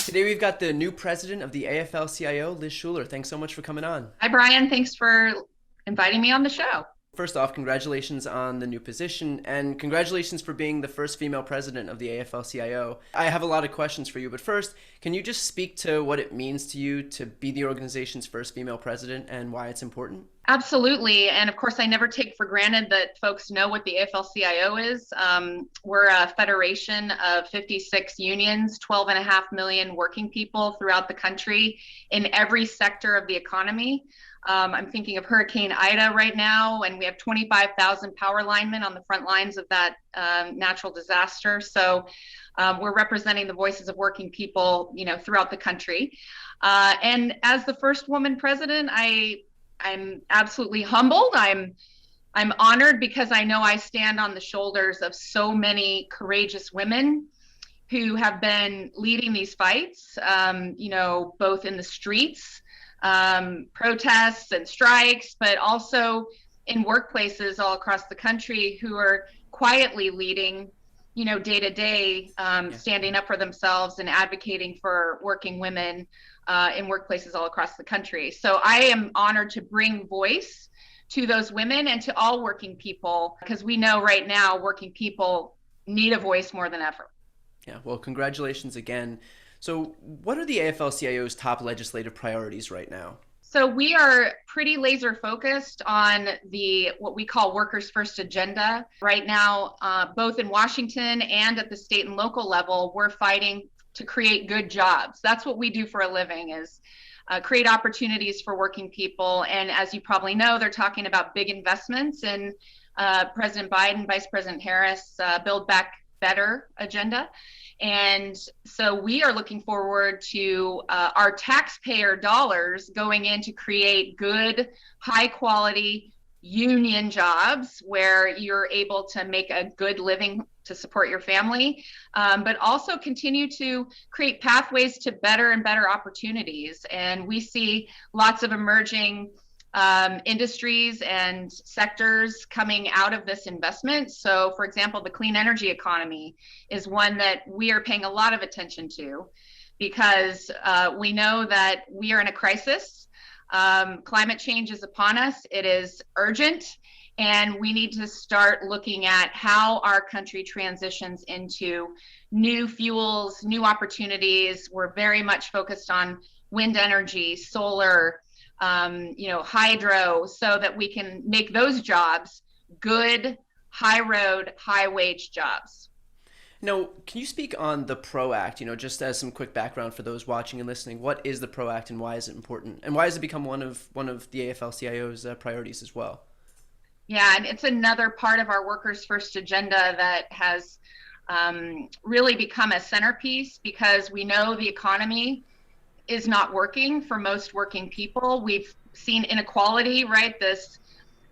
Today we've got the new president of the AFL-CIO, Liz Shuler. Thanks so much for coming on. Hi, Brian. Thanks for inviting me on the show. First off, congratulations on the new position, and congratulations for being the first female president of the AFL-CIO. I have a lot of questions for you, but first, can you just speak to what it means to you to be the organization's first female president and why it's important? Absolutely. And of course, I never take for granted that folks know what the AFL-CIO is. We're a federation of 56 unions, 12.5 million working people throughout the country in every sector of the economy. I'm thinking of Hurricane Ida right now, and we have 25,000 power linemen on the front lines of that natural disaster. So we're representing the voices of working people, throughout the country. And as the first woman president, I'm absolutely humbled. I'm honored because I know I stand on the shoulders of so many courageous women who have been leading these fights, both in the streets, protests and strikes, but also in workplaces all across the country who are quietly leading, day to day, standing up for themselves and advocating for working women in workplaces all across the country. So I am honored to bring voice to those women and to all working people, because we know right now working people need a voice more than ever. Yeah, well, congratulations again. So what are the AFL-CIO's top legislative priorities right now? So we are pretty laser focused on what we call workers first agenda. Right now, both in Washington and at the state and local level, we're fighting to create good jobs. That's what we do for a living, is create opportunities for working people. And as you probably know, they're talking about big investments in President Biden, Vice President Harris, Build Back Better agenda. And so we are looking forward to our taxpayer dollars going in to create good, high quality union jobs where you're able to make a good living to support your family, but also continue to create pathways to better and better opportunities. And we see lots of emerging industries and sectors coming out of this investment. So, for example, the clean energy economy is one that we are paying a lot of attention to, because we know that we are in a crisis. Climate change is upon us. It is urgent. And we need to start looking at how our country transitions into new fuels, new opportunities. We're very much focused on wind energy, solar, hydro, so that we can make those jobs good, high road, high wage jobs. Now, can you speak on the PRO Act? Just as some quick background for those watching and listening, what is the PRO Act and why is it important? And why has it become one of the AFL-CIO's priorities as well? Yeah, and it's another part of our workers first agenda that has really become a centerpiece, because we know the economy is not working for most working people. We've seen inequality, right? This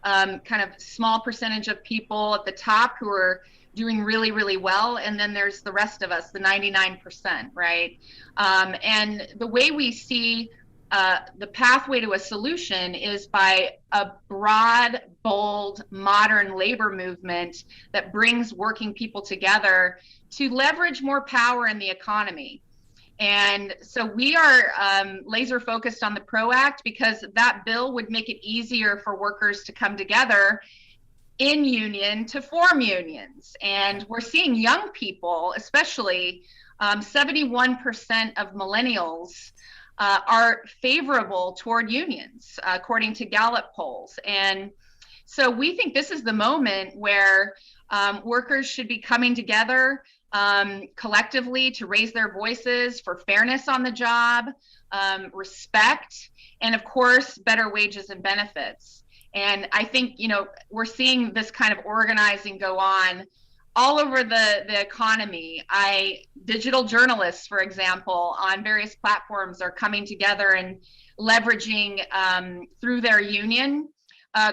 kind of small percentage of people at the top who are doing really, really well. And then there's the rest of us, the 99%, right? And the way we see the pathway to a solution is by a broad, bold, modern labor movement that brings working people together to leverage more power in the economy. And so we are laser focused on the PRO Act, because that bill would make it easier for workers to come together in union to form unions. And we're seeing young people, especially 71% of millennials are favorable toward unions, according to Gallup polls. And so we think this is the moment where workers should be coming together collectively to raise their voices for fairness on the job, respect, and of course, better wages and benefits. And I think, we're seeing this kind of organizing go on all over the economy. Digital journalists, for example, on various platforms are coming together and leveraging through their union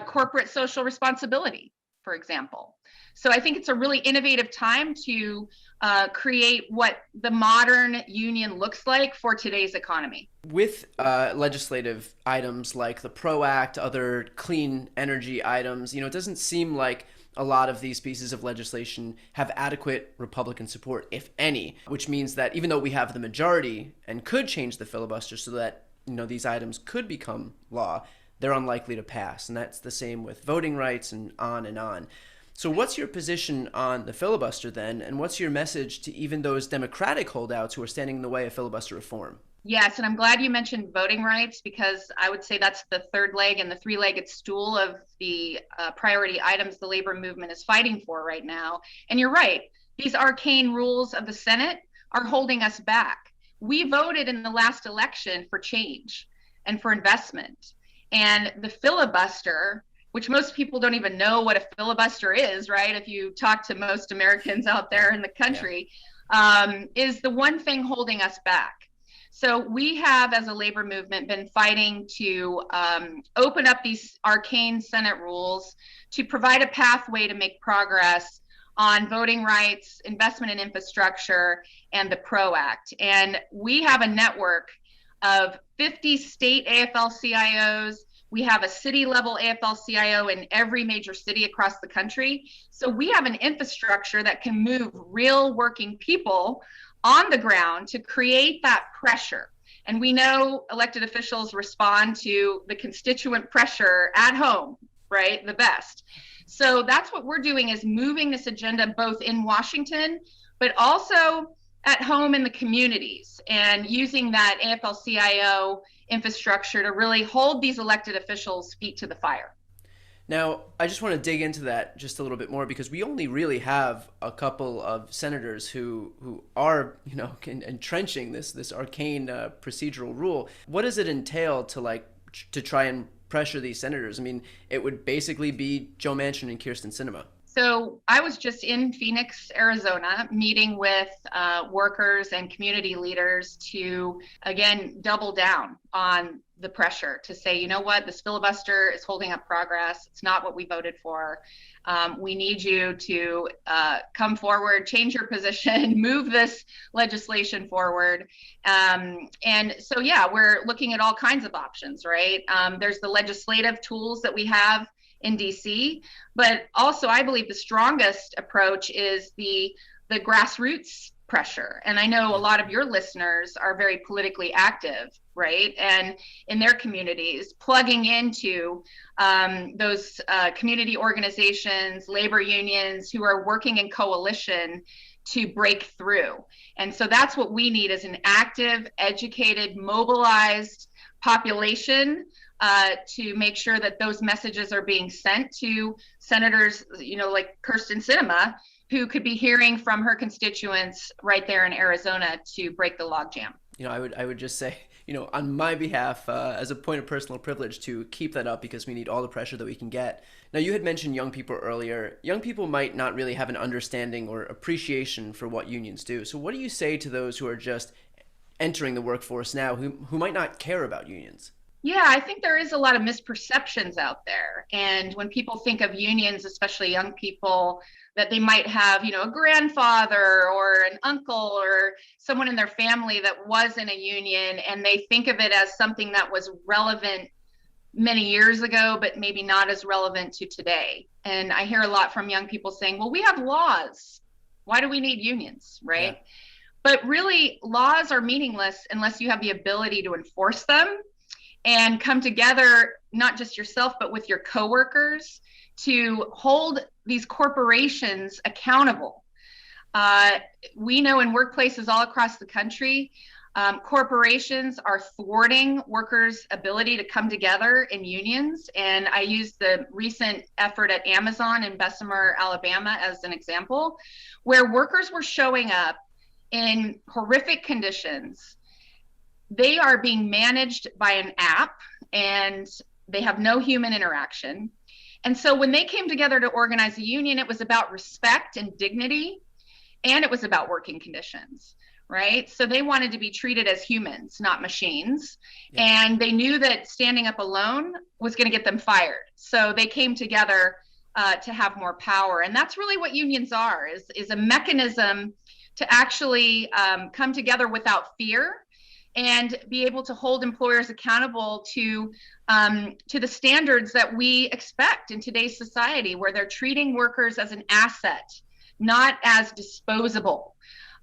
corporate social responsibility, for example. So I think it's a really innovative time to create what the modern union looks like for today's economy. With legislative items like the PRO Act, other clean energy items, it doesn't seem like a lot of these pieces of legislation have adequate Republican support, if any, which means that even though we have the majority and could change the filibuster so that, these items could become law, they're unlikely to pass. And that's the same with voting rights and on and on. So what's your position on the filibuster then? And what's your message to even those Democratic holdouts who are standing in the way of filibuster reform? Yes, and I'm glad you mentioned voting rights, because I would say that's the third leg and the three-legged stool of the priority items the labor movement is fighting for right now. And you're right, these arcane rules of the Senate are holding us back. We voted in the last election for change and for investment. And the filibuster, which most people don't even know what a filibuster is, right? If you talk to most Americans out there in the country, is the one thing holding us back. So we have, as a labor movement, been fighting to open up these arcane Senate rules to provide a pathway to make progress on voting rights, investment in infrastructure, and the PRO Act. And we have a network of 50 state AFL-CIOs. We have a city-level AFL-CIO in every major city across the country. So we have an infrastructure that can move real working people on the ground to create that pressure. And we know elected officials respond to the constituent pressure at home, right? The best. So that's what we're doing, is moving this agenda both in Washington, but also at home in the communities, and using that AFL-CIO infrastructure to really hold these elected officials' feet to the fire. Now, I just want to dig into that just a little bit more, because we only really have a couple of senators who are, entrenching this arcane procedural rule. What does it entail to try and pressure these senators? I mean, it would basically be Joe Manchin and Kyrsten Sinema. So I was just in Phoenix, Arizona, meeting with workers and community leaders to, again, double down on the pressure to say, you know what, this filibuster is holding up progress. It's not what we voted for. We need you to come forward, change your position, move this legislation forward. And so, we're looking at all kinds of options, right? There's the legislative tools that we have in DC, but also I believe the strongest approach is the grassroots pressure. And I know a lot of your listeners are very politically active, right? And in their communities, plugging into those community organizations, labor unions who are working in coalition to break through. And so that's what we need, is an active, educated, mobilized population to make sure that those messages are being sent to senators, like Kyrsten Sinema, who could be hearing from her constituents right there in Arizona to break the logjam. I would just say, on my behalf, as a point of personal privilege, to keep that up, because we need all the pressure that we can get. Now, you had mentioned young people earlier. Young people might not really have an understanding or appreciation for what unions do. So what do you say to those who are just entering the workforce now, who might not care about unions? Yeah, I think there is a lot of misperceptions out there. And when people think of unions, especially young people, that they might have, a grandfather or an uncle or someone in their family that was in a union, and they think of it as something that was relevant many years ago, but maybe not as relevant to today. And I hear a lot from young people saying, well, we have laws. Why do we need unions, right? Yeah. But really, laws are meaningless unless you have the ability to enforce them and come together, not just yourself, but with your coworkers, to hold these corporations accountable. We know in workplaces all across the country, corporations are thwarting workers' ability to come together in unions. And I use the recent effort at Amazon in Bessemer, Alabama as an example, where workers were showing up in horrific conditions. They are being managed by an app, and they have no human interaction. And so when they came together to organize a union, it was about respect and dignity, and it was about working conditions, right? So they wanted to be treated as humans, not machines. Yeah. And they knew that standing up alone was going to get them fired. So they came together to have more power. And that's really what unions are, is a mechanism to actually come together without fear and be able to hold employers accountable to the standards that we expect in today's society, where they're treating workers as an asset, not as disposable.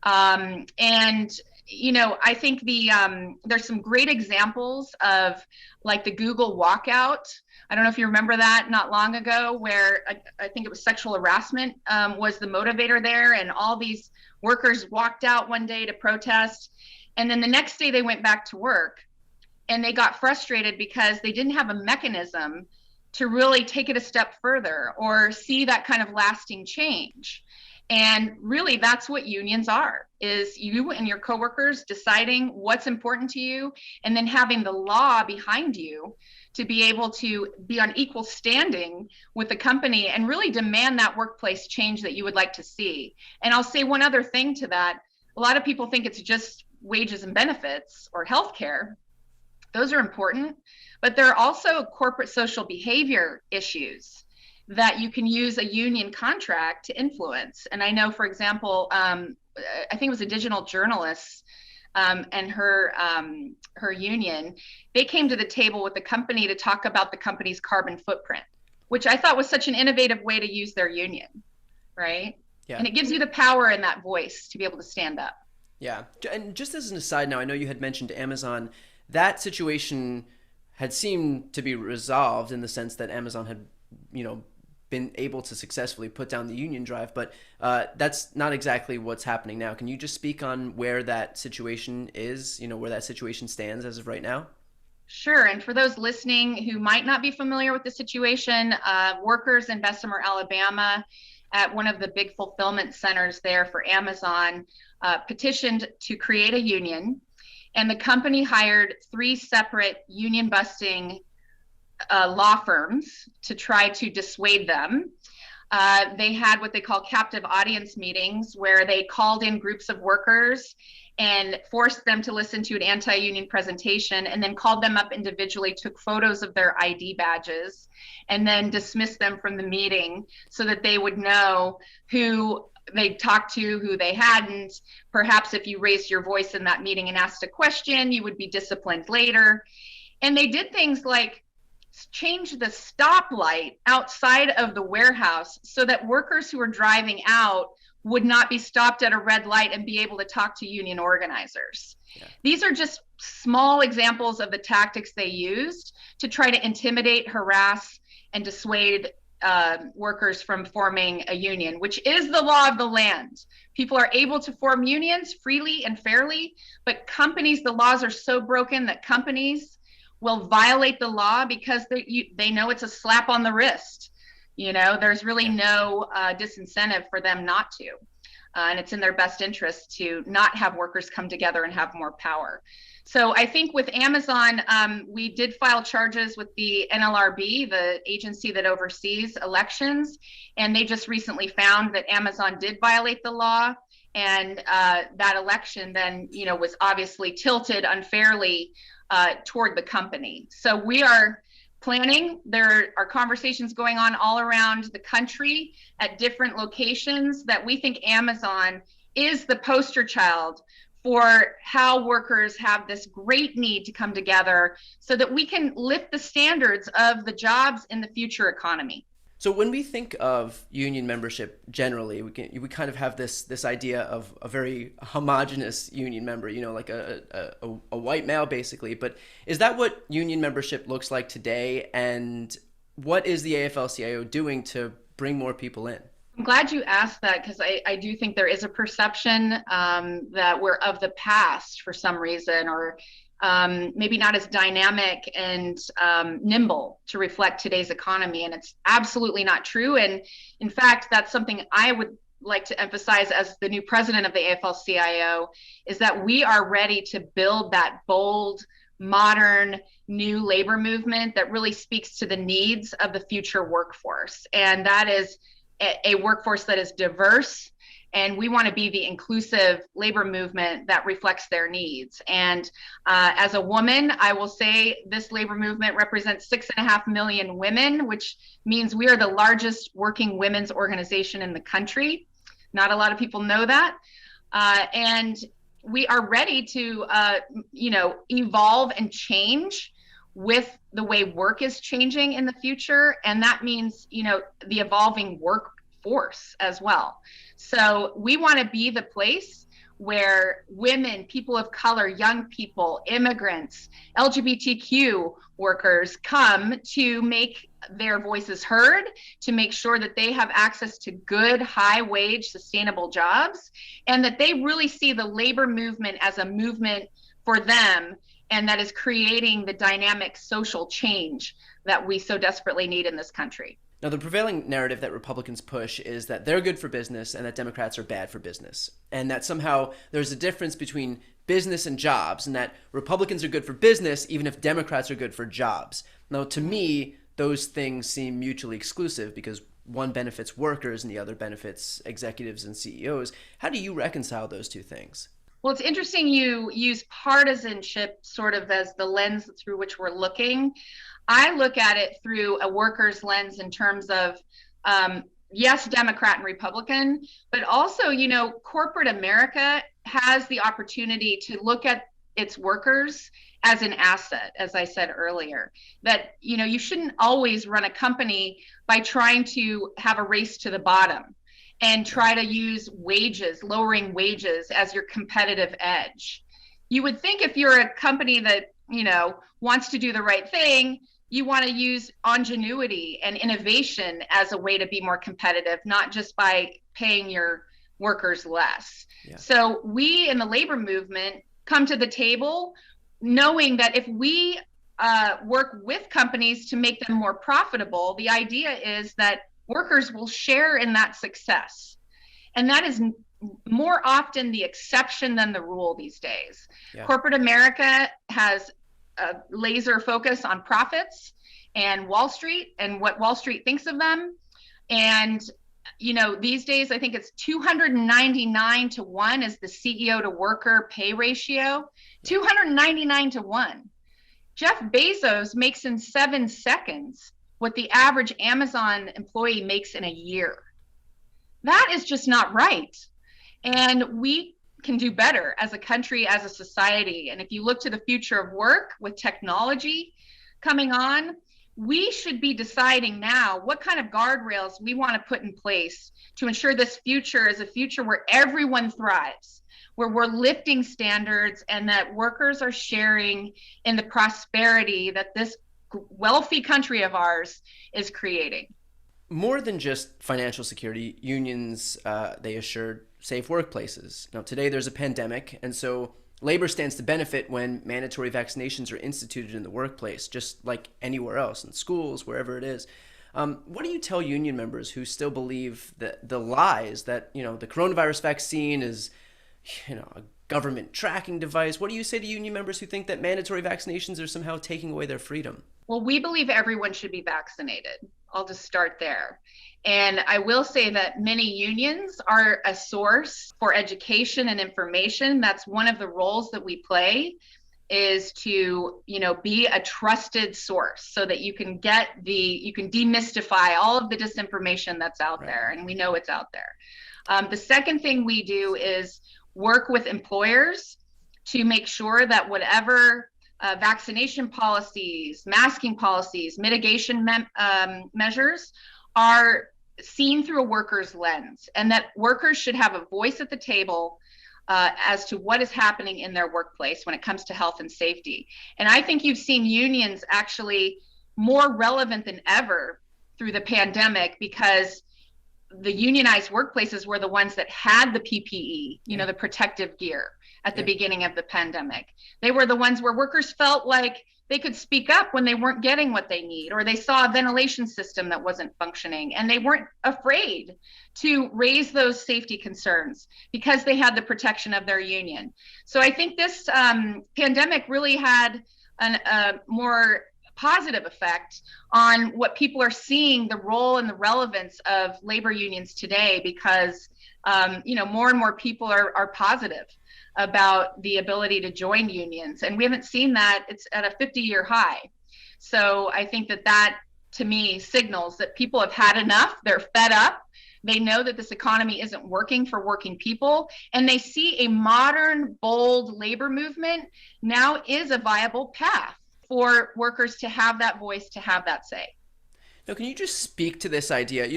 And I think there's some great examples of, like, the Google walkout. I don't know if you remember that, not long ago, where I think it was sexual harassment was the motivator there, and all these workers walked out one day to protest. And then the next day they went back to work, and they got frustrated because they didn't have a mechanism to really take it a step further or see that kind of lasting change. And really, that's what unions are, is you and your coworkers deciding what's important to you, and then having the law behind you to be able to be on equal standing with the company and really demand that workplace change that you would like to see. And I'll say one other thing to that. A lot of people think it's just wages and benefits or healthcare. Those are important, but there are also corporate social behavior issues that you can use a union contract to influence. And I know, for example, I think it was a digital journalist and her union, they came to the table with the company to talk about the company's carbon footprint, which I thought was such an innovative way to use their union, right? Yeah. And it gives you the power and that voice to be able to stand up. Yeah. And just as an aside now, I know you had mentioned Amazon. That situation had seemed to be resolved in the sense that Amazon had, been able to successfully put down the union drive, but that's not exactly what's happening now. Can you just speak on where that situation is, where that situation stands as of right now? Sure. And for those listening who might not be familiar with the situation, workers in Bessemer, Alabama, at one of the big fulfillment centers there for Amazon, petitioned to create a union, and the company hired 3 separate union busting law firms to try to dissuade them. They had what they call captive audience meetings, where they called in groups of workers and forced them to listen to an anti-union presentation, and then called them up individually, took photos of their ID badges, and then dismissed them from the meeting so that they would know who they talked to, who they hadn't. Perhaps if you raised your voice in that meeting and asked a question, you would be disciplined later. And they did things like change the stoplight outside of the warehouse so that workers who were driving out would not be stopped at a red light and be able to talk to union organizers. Yeah. These are just small examples of the tactics they used to try to intimidate, harass, and dissuade workers from forming a union, which is the law of the land. People are able to form unions freely and fairly, but companies, the laws are so broken that companies will violate the law because they know it's a slap on the wrist. There's really no disincentive for them not to. And it's in their best interest to not have workers come together and have more power. So I think with Amazon, we did file charges with the NLRB, the agency that oversees elections, and they just recently found that Amazon did violate the law, and that election then, was obviously tilted unfairly toward the company. So we are planning. There are conversations going on all around the country at different locations that we think Amazon is the poster child for how workers have this great need to come together so that we can lift the standards of the jobs in the future economy. So when we think of union membership generally, we kind of have this idea of a very homogenous union member, like a white male basically. But is that what union membership looks like today? And what is the AFL-CIO doing to bring more people in? I'm glad you asked that, because I do think there is a perception that we're of the past for some reason, or maybe not as dynamic and nimble to reflect today's economy. And it's absolutely not true. And in fact, that's something I would like to emphasize as the new president of the AFL-CIO, is that we are ready to build that bold, modern, new labor movement that really speaks to the needs of the future workforce. And that is a workforce that is diverse, and we want to be the inclusive labor movement that reflects their needs. And as a woman, I will say this labor movement represents 6.5 million women, which means we are the largest working women's organization in the country. Not a lot of people know that. And we are ready to, evolve and change with the way work is changing in the future. And that means, the evolving workforce as well. So we want to be the place where women, people of color, young people, immigrants, LGBTQ workers come to make their voices heard, to make sure that they have access to good, high wage, sustainable jobs, and that they really see the labor movement as a movement for them, and that is creating the dynamic social change that we so desperately need in this country. Now, the prevailing narrative that Republicans push is that they're good for business and that Democrats are bad for business, and that somehow there's a difference between business and jobs, and that Republicans are good for business even if Democrats are good for jobs. Now, to me, those things seem mutually exclusive because one benefits workers and the other benefits executives and CEOs. How do you reconcile those two things? Well, it's interesting you use partisanship sort of as the lens through which we're looking. I look at it through a worker's lens in terms of, yes, Democrat and Republican, but also, corporate America has the opportunity to look at its workers as an asset, as I said earlier, that, you shouldn't always run a company by trying to have a race to the bottom and try to use wages, lowering wages as your competitive edge. You would think if you're a company that, wants to do the right thing, you want to use ingenuity and innovation as a way to be more competitive, not just by paying your workers less. Yeah. So we in the labor movement come to the table knowing that if we work with companies to make them more profitable, the idea is that workers will share in that success. And that is more often the exception than the rule these days. Yeah. Corporate America has a laser focus on profits and Wall Street and what Wall Street thinks of them. And, these days, I think it's 299 to 1 is the CEO to worker pay ratio, 299 to 1. Jeff Bezos makes in 7 seconds what the average Amazon employee makes in a year. That is just not right. And we can do better as a country, as a society. And if you look to the future of work with technology coming on, we should be deciding now what kind of guardrails we want to put in place to ensure this future is a future where everyone thrives, where we're lifting standards and that workers are sharing in the prosperity that this wealthy country of ours is creating. More than just financial security, unions, they assured safe workplaces. Now, today there's a pandemic, and so labor stands to benefit when mandatory vaccinations are instituted in the workplace, just like anywhere else, in schools, wherever it is. What do you tell union members who still believe that the lies that, the coronavirus vaccine is, a government tracking device? What do you say to union members who think that mandatory vaccinations are somehow taking away their freedom? Well, we believe everyone should be vaccinated. I'll just start there. And I will say that many unions are a source for education and information. That's one of the roles that we play, is to, be a trusted source so that you can demystify all of the disinformation that's out there. And we know it's out there. The second thing we do is work with employers to make sure that whatever vaccination policies, masking policies, mitigation measures are seen through a worker's lens, and that workers should have a voice at the table as to what is happening in their workplace when it comes to health and safety. And I think you've seen unions actually more relevant than ever through the pandemic, because the unionized workplaces were the ones that had the PPE, the protective gear at the beginning of the pandemic. They were the ones where workers felt like they could speak up when they weren't getting what they need, or they saw a ventilation system that wasn't functioning, and they weren't afraid to raise those safety concerns because they had the protection of their union. So I think this pandemic really had a more positive effect on what people are seeing, the role and the relevance of labor unions today, because more and more people are positive about the ability to join unions. And we haven't seen that. It's at a 50-year high. So I think that to me signals that people have had enough. They're fed up. They know that this economy isn't working for working people, and they see a modern, bold labor movement now is a viable path for workers to have that voice, to have that say. Now, can you just speak to this idea?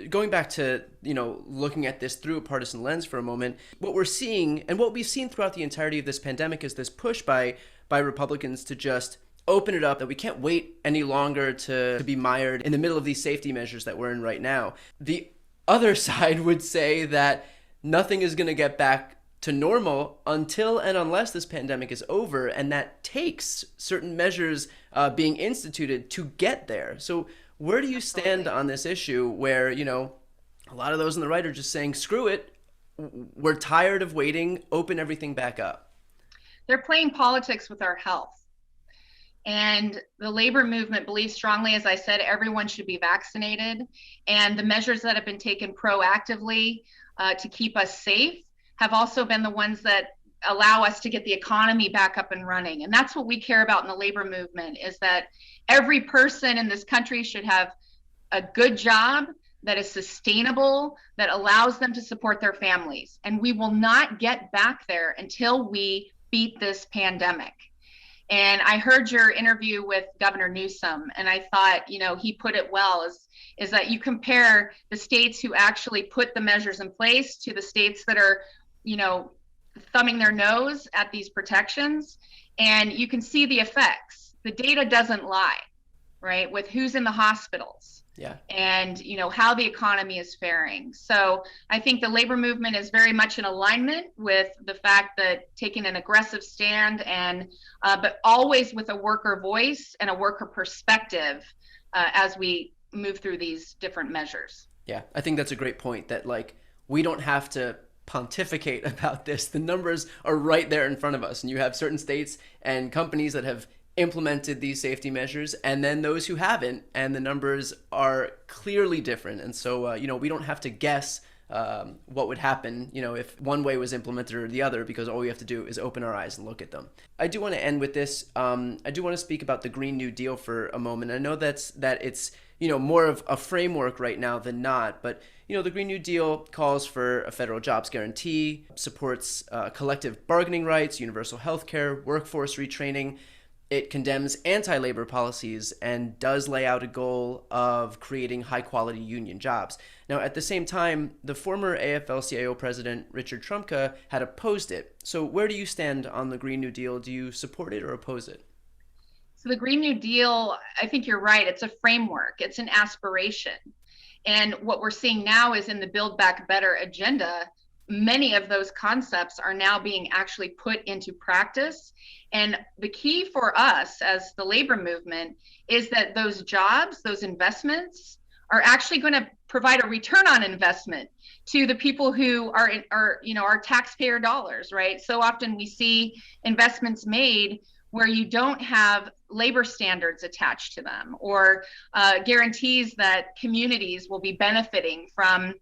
Going back to, looking at this through a partisan lens for a moment, what we're seeing and what we've seen throughout the entirety of this pandemic is this push by Republicans to just open it up, that we can't wait any longer to be mired in the middle of these safety measures that we're in right now. The other side would say that nothing is going to get back to normal until and unless this pandemic is over, and that takes certain measures being instituted to get there. So where do you stand on this issue where, a lot of those on the right are just saying, screw it, we're tired of waiting, open everything back up? They're playing politics with our health. And the labor movement believes strongly, as I said, everyone should be vaccinated. And the measures that have been taken proactively to keep us safe have also been the ones that allow us to get the economy back up and running. And that's what we care about in the labor movement, is that every person in this country should have a good job that is sustainable, that allows them to support their families. And we will not get back there until we beat this pandemic. And I heard your interview with Governor Newsom, and I thought, he put it well, is that you compare the states who actually put the measures in place to the states that are, thumbing their nose at these protections, and you can see the effects. The data doesn't lie, right? With who's in the hospitals. Yeah. And how the economy is faring. So I think the labor movement is very much in alignment with the fact that taking an aggressive stand, and but always with a worker voice and a worker perspective as we move through these different measures. Yeah, I think that's a great point, that we don't have to pontificate about this. The numbers are right there in front of us, and you have certain states and companies that have implemented these safety measures, and then those who haven't, and the numbers are clearly different. And so we don't have to guess what would happen if one way was implemented or the other, because all we have to do is open our eyes and look at them. I do want to end with this. I do want to speak about the Green New Deal for a moment. I know that it's more of a framework right now than not, but the Green New Deal calls for a federal jobs guarantee, supports collective bargaining rights, universal health care, workforce retraining. It condemns anti-labor policies and does lay out a goal of creating high-quality union jobs. Now, at the same time, the former AFL-CIO president, Richard Trumka, had opposed it. So where do you stand on the Green New Deal? Do you support it or oppose it? So the Green New Deal, I think you're right. It's a framework. It's an aspiration. And what we're seeing now is in the Build Back Better agenda, many of those concepts are now being actually put into practice. And the key for us as the labor movement is that those jobs, those investments are actually going to provide a return on investment to the people who are our taxpayer dollars, right? So often we see investments made where you don't have labor standards attached to them, or guarantees that communities will be benefiting from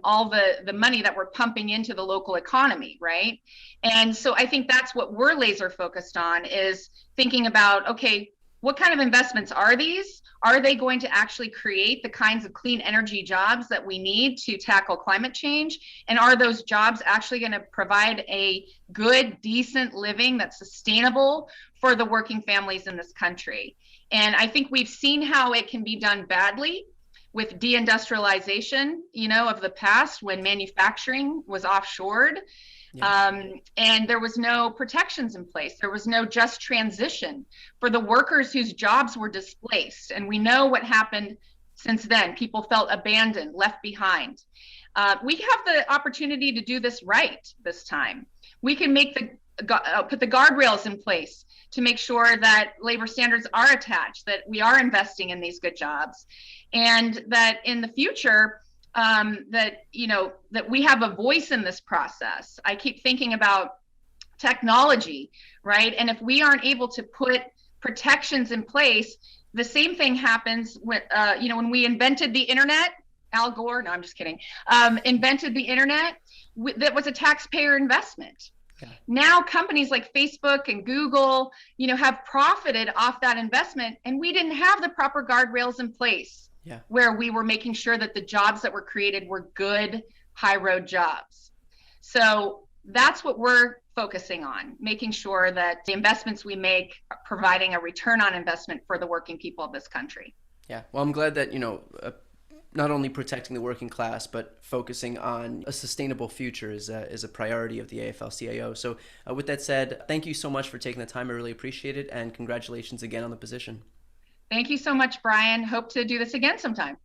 all the money that we're pumping into the local economy, right? And so I think that's what we're laser focused on, is thinking about, okay, what kind of investments are these? Are they going to actually create the kinds of clean energy jobs that we need to tackle climate change? And are those jobs actually going to provide a good, decent living that's sustainable for the working families in this country? And I think we've seen how it can be done badly with deindustrialization, of the past, when manufacturing was offshored. Yeah. And there was no protections in place. There was no just transition for the workers whose jobs were displaced. And we know what happened since then. People felt abandoned, left behind. We have the opportunity to do this right this time. We can put the guardrails in place to make sure that labor standards are attached, that we are investing in these good jobs, and that in the future, that we have a voice in this process. I keep thinking about technology, right? And if we aren't able to put protections in place, the same thing happens when we invented the internet. Al Gore, no, I'm just kidding, invented the internet. That was a taxpayer investment. Yeah. Now companies like Facebook and Google, have profited off that investment, and we didn't have the proper guardrails in place Yeah. where we were making sure that the jobs that were created were good, high road jobs. So that's what we're focusing on, making sure that the investments we make are providing a return on investment for the working people of this country. Yeah. Well, I'm glad that, not only protecting the working class, but focusing on a sustainable future is a priority of the AFL-CIO. So with that said, thank you so much for taking the time. I really appreciate it. And congratulations again on the position. Thank you so much, Brian. Hope to do this again sometime.